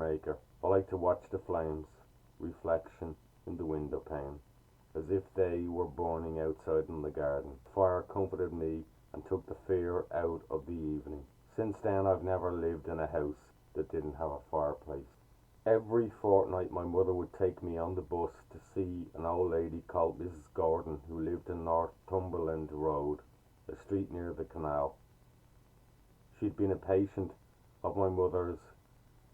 maker. I like to watch the flames, reflection in the window pane, as if they were burning outside in the garden. The fire comforted me and took the fear out of the evening. Since then I've never lived in a house that didn't have a fireplace. Every fortnight my mother would take me on the bus to see an old lady called Mrs. Gordon, who lived in Northumberland Road, a street near the canal. She'd been a patient of my mother's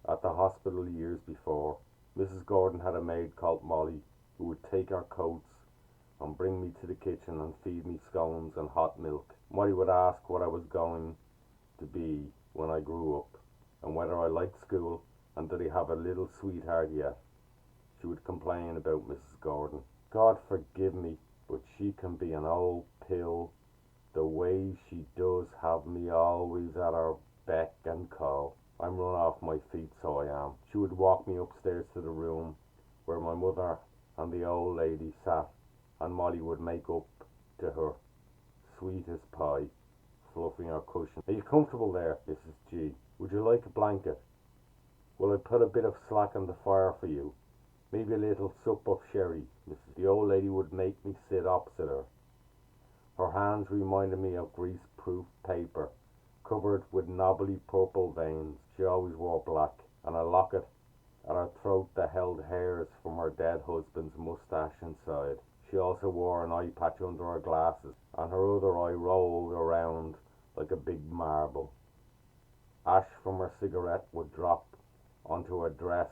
at the hospital years before. Mrs. Gordon had a maid called Molly, who would take our coats and bring me to the kitchen and feed me scones and hot milk. Molly would ask what I was going to be when I grew up, and whether I liked school, and did I have a little sweetheart yet. She would complain about Mrs. Gordon. God forgive me, but she can be an old pill, the way she does have me always at her beck and call. I'm run off my feet, so I am. She would walk me upstairs to the room where my mother and the old lady sat, and Molly would make up to her, sweet as pie, fluffing her cushion. Are you comfortable there, Mrs. G? Would you like a blanket? Will I put a bit of slack on the fire for you? Maybe a little sup of sherry, Mrs. The old lady would make me sit opposite her. Her hands reminded me of grease-proof paper, covered with knobbly purple veins. She always wore black, and a locket at her throat that held hairs from her dead husband's moustache inside. She also wore an eye patch under her glasses, and her other eye rolled around like a big marble. Ash from her cigarette would drop onto her dress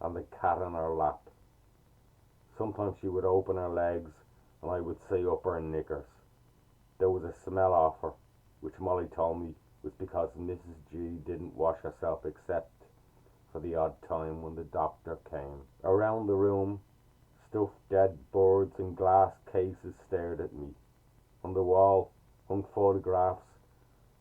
and the cat on her lap. Sometimes she would open her legs and I would say up her knickers. There was a smell off her, which Molly told me was because Mrs. G didn't wash herself except for the odd time when the doctor came. Around the room, stuffed dead birds in glass cases stared at me. On the wall hung photographs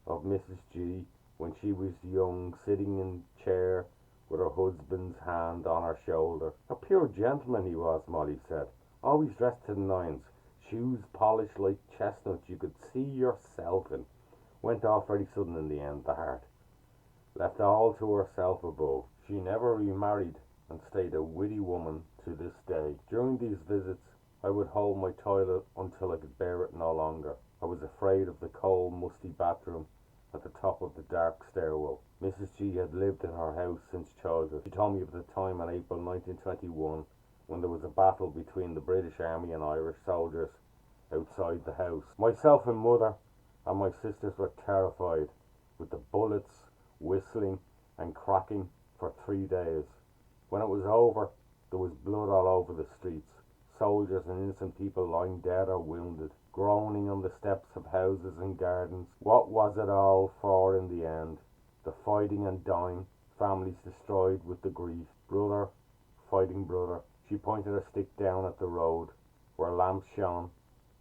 of Mrs. G when she was young, sitting in a chair with her husband's hand on her shoulder. A pure gentleman he was, Molly said, always dressed to the nines, shoes polished like chestnuts you could see yourself in. Went off very sudden in the end, the heart. Left all to herself above. She never remarried and stayed a witty woman to this day. During these visits, I would hold my toilet until I could bear it no longer. I was afraid of the cold, musty bathroom at the top of the dark stairwell. Mrs. G had lived in her house since childhood. She told me of the time in April 1921 when there was a battle between the British Army and Irish soldiers outside the house. Myself and mother and my sisters were terrified, with the bullets whistling and cracking for 3 days. When it was over, there was blood all over the streets, soldiers and innocent people lying dead or wounded, groaning on the steps of houses and gardens. What was it all for in the end? The fighting and dying, families destroyed with the grief, brother fighting brother. She pointed her stick down at the road, where lamps shone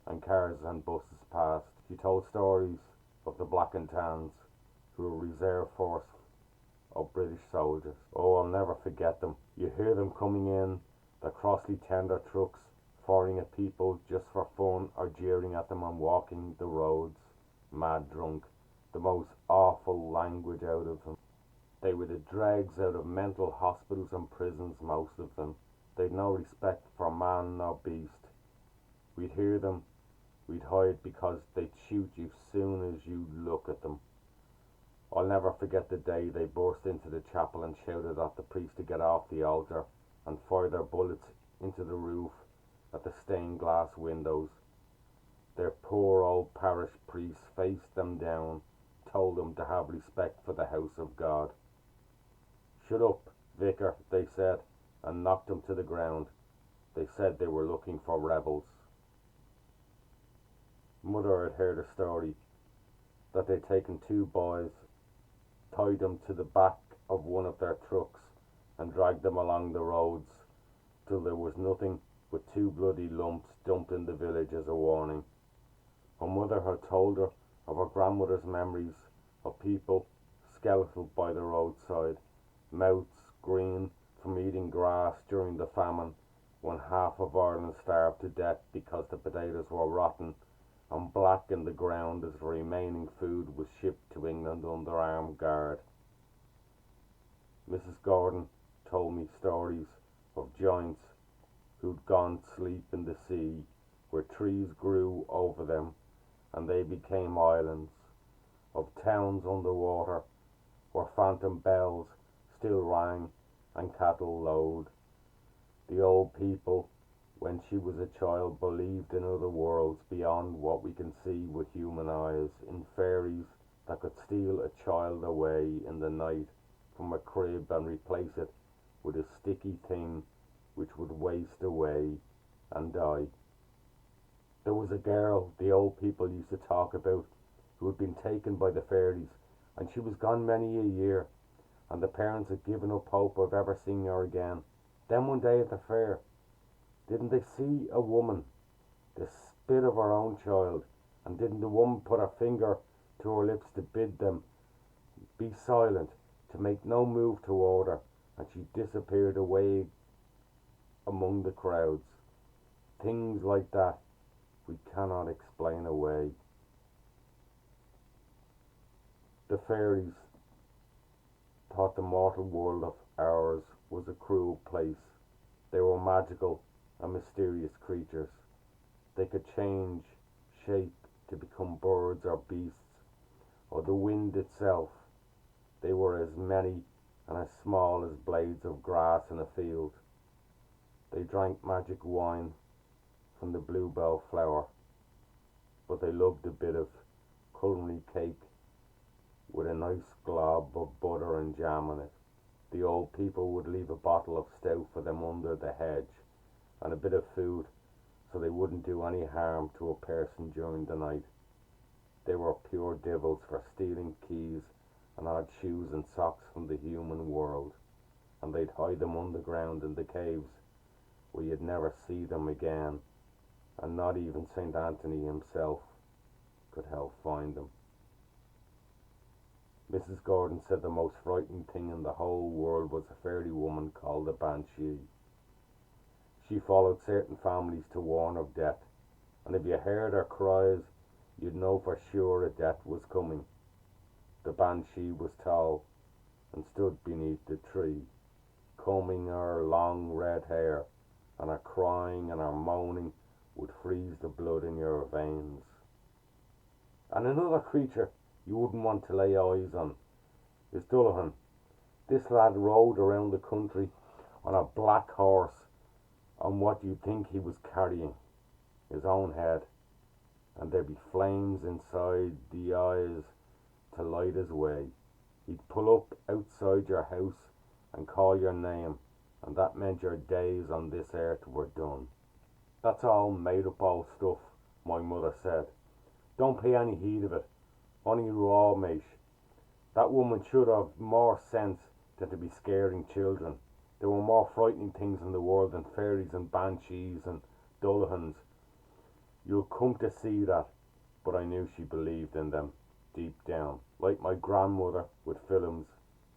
and cars and buses passed. She told stories of the black and tans, who were reserve force of British soldiers. Oh, I'll never forget them. You hear them coming in, the crossly tender trucks, firing at people just for fun or jeering at them and walking the roads, mad drunk, the most awful language out of them. They were the dregs out of mental hospitals and prisons, most of them. They'd no respect for man nor beast. We'd hear them, we'd hide because they'd shoot you soon as you'd look at them. I'll never forget the day they burst into the chapel and shouted at the priest to get off the altar and fire their bullets into the roof at the stained glass windows. Their poor old parish priest faced them down, told them to have respect for the house of God. Shut up, vicar, they said, and knocked them to the ground. They said they were looking for rebels. Mother had heard a story that they'd taken 2 boys, tied them to the back of one of their trucks and dragged them along the roads till there was nothing but 2 bloody lumps dumped in the village as a warning. Her mother had told her of her grandmother's memories of people skeletal by the roadside, mouths green from eating grass during the famine when half of Ireland starved to death because the potatoes were rotten and black in the ground as the remaining food was shipped to England under armed guard. Mrs. Gordon told me stories of giants who'd gone to sleep in the sea, where trees grew over them and they became islands, of towns underwater where phantom bells still rang and cattle lowed. The old people, when she was a child, believed in other worlds beyond what we can see with human eyes, in fairies that could steal a child away in the night from a crib and replace it with a sticky thing which would waste away and die. There was a girl the old people used to talk about who had been taken by the fairies, and she was gone many a year, and the parents had given up hope of ever seeing her again. Then one day at the fair, didn't they see a woman, the spit of her own child, and didn't the woman put her finger to her lips to bid them be silent, to make no move toward her, and she disappeared away among the crowds. Things like that we cannot explain away. The fairies thought the mortal world of ours was a cruel place. They were magical and mysterious creatures. They could change shape to become birds or beasts, or the wind itself. They were as many and as small as blades of grass in a field. They drank magic wine from the bluebell flower, but they loved a bit of culinary cake with a nice glob of butter and jam on it. The old people would leave a bottle of stout for them under the hedge, and a bit of food so they wouldn't do any harm to a person during the night. They were pure devils for stealing keys and odd shoes and socks from the human world, and they'd hide them underground in the caves where you'd never see them again, and not even St. Anthony himself could help find them. Mrs. Gordon said the most frightening thing in the whole world was a fairy woman called a banshee. She followed certain families to warn of death, and if you heard her cries, you'd know for sure a death was coming. The banshee was tall and stood beneath the tree, combing her long red hair, and her crying and her moaning would freeze the blood in your veins. And another creature you wouldn't want to lay eyes on is Dullahan. This lad rode around the country on a black horse, on what you'd think he was carrying, his own head, and there'd be flames inside the eyes to light his way. He'd pull up outside your house and call your name, and that meant your days on this earth were done. That's all made up old stuff, my mother said. Don't pay any heed of it. Only raw, mate. That woman should have more sense than to be scaring children. There were more frightening things in the world than fairies and banshees and Dullahans. You'll come to see that, but I knew she believed in them deep down. Like my grandmother with films,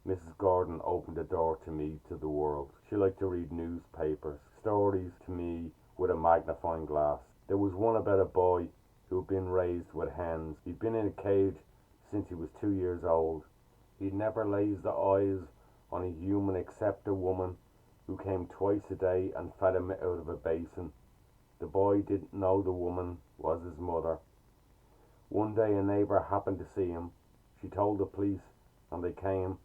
Mrs. Gordon opened the door to me to the world. She liked to read newspapers, stories to me with a magnifying glass. There was one about a boy who had been raised with hens. He'd been in a cage since he was 2 years old. He'd never laid the eyes on a human except a woman who came twice a day and fed him out of a basin. The boy didn't know the woman was his mother. One day a neighbour happened to see him. She told the police, and they came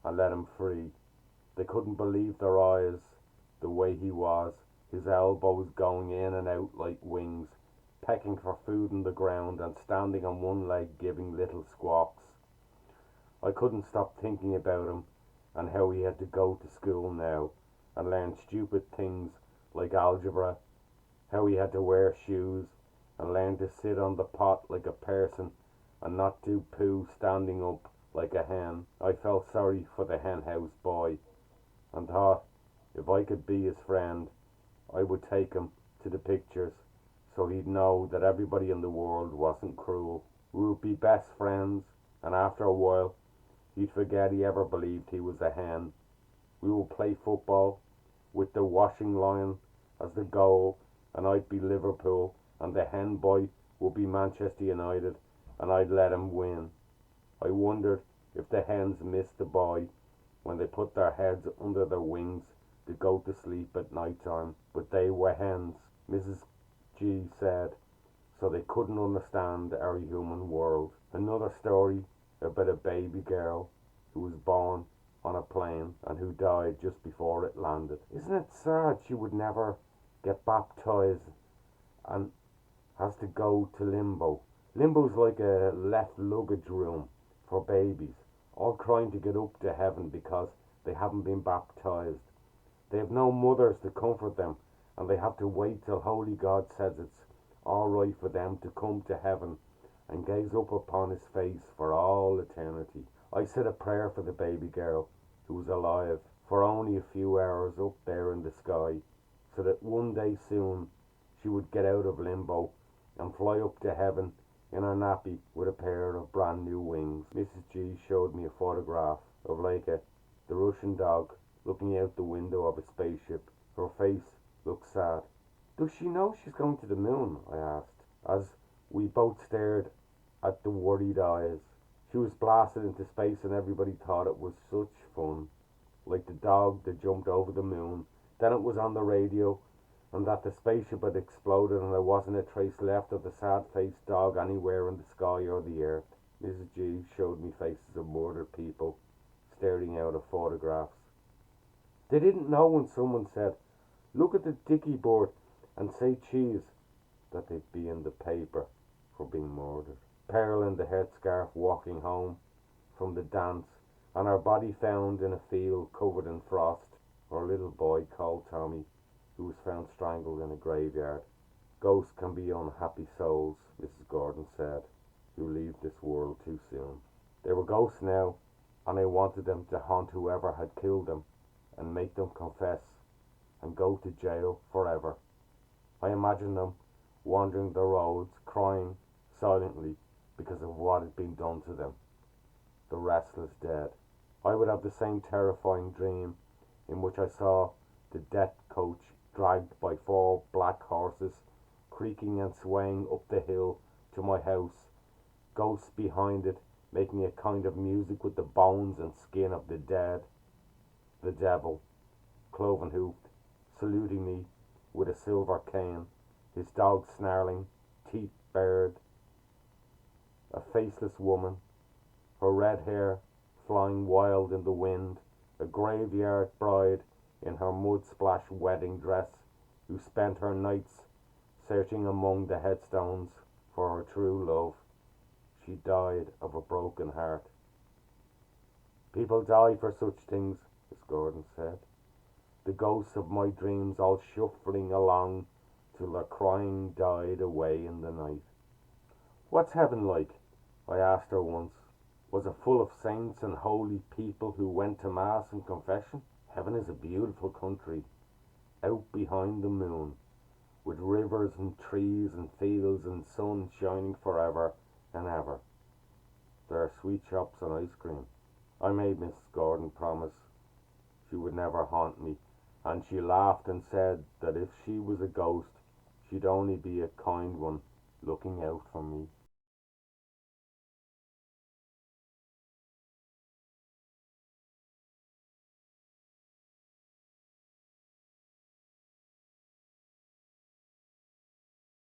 and let him free. They couldn't believe their eyes, the way he was, his elbows going in and out like wings, pecking for food on the ground and standing on one leg giving little squawks. I couldn't stop thinking about him and how he had to go to school now and learn stupid things like algebra, how he had to wear shoes and learn to sit on the pot like a person and not do poo standing up like a hen. I felt sorry for the hen house boy and thought if I could be his friend, I would take him to the pictures so he'd know that everybody in the world wasn't cruel. We would be best friends, and after a while he'd forget he ever believed he was a hen. We would play football with the washing line as the goal, and I'd be Liverpool and the hen boy would be Manchester United, and I'd let him win. I wondered if the hens missed the boy when they put their heads under their wings to go to sleep at night time, but they were hens, Mrs. G said, so they couldn't understand our human world. Another story about a baby girl who was born on a plane and who died just before it landed. Isn't it sad she would never get baptized and has to go to limbo? Limbo's like a left luggage room for babies, all trying to get up to heaven because they haven't been baptized. They have no mothers to comfort them, and they have to wait till Holy God says it's all right for them to come to heaven and gaze up upon his face for all eternity. I said a prayer for the baby girl who was alive for only a few hours up there in the sky, so that one day soon she would get out of limbo and fly up to heaven in her nappy with a pair of brand new wings. Mrs. G showed me a photograph of Leica, the Russian dog, looking out the window of a spaceship. Her face looked sad. Does she know she's going to the moon? I asked, as we both stared at the worried eyes. She was blasted into space and everybody thought it was such fun. Like the dog that jumped over the moon. Then it was on the radio and that the spaceship had exploded and there wasn't a trace left of the sad-faced dog anywhere in the sky or the earth. Mrs. G showed me faces of murdered people staring out of photographs. They didn't know when someone said, "Look at the dicky bird," and say cheese, that they'd be in the paper for being murdered. Pearl in the headscarf walking home from the dance, and her body found in a field covered in frost. Her little boy called Tommy, who was found strangled in a graveyard. Ghosts can be unhappy souls, Mrs. Gordon said, who leave this world too soon. They were ghosts now, and I wanted them to haunt whoever had killed them and make them confess and go to jail forever. I imagined them wandering the roads, crying silently because of what had been done to them. The restless dead. I would have the same terrifying dream in which I saw the death coach dragged by 4 black horses, creaking and swaying up the hill to my house, ghosts behind it making a kind of music with the bones and skin of the dead. The devil, cloven-hoofed, saluting me with a silver cane, his dog snarling, teeth bared. A faceless woman, her red hair flying wild in the wind, a graveyard bride in her mud-splashed wedding dress, who spent her nights searching among the headstones for her true love. She died of a broken heart. People die for such things, Miss Gordon said. The ghosts of my dreams all shuffling along till their crying died away in the night. What's heaven like? I asked her once. Was it full of saints and holy people who went to mass and confession? Heaven is a beautiful country, out behind the moon, with rivers and trees and fields and sun shining forever and ever. There are sweet shops and ice cream. I made Miss Gordon promise she would never haunt me, and she laughed and said that if she was a ghost, she'd only be a kind one looking out for me.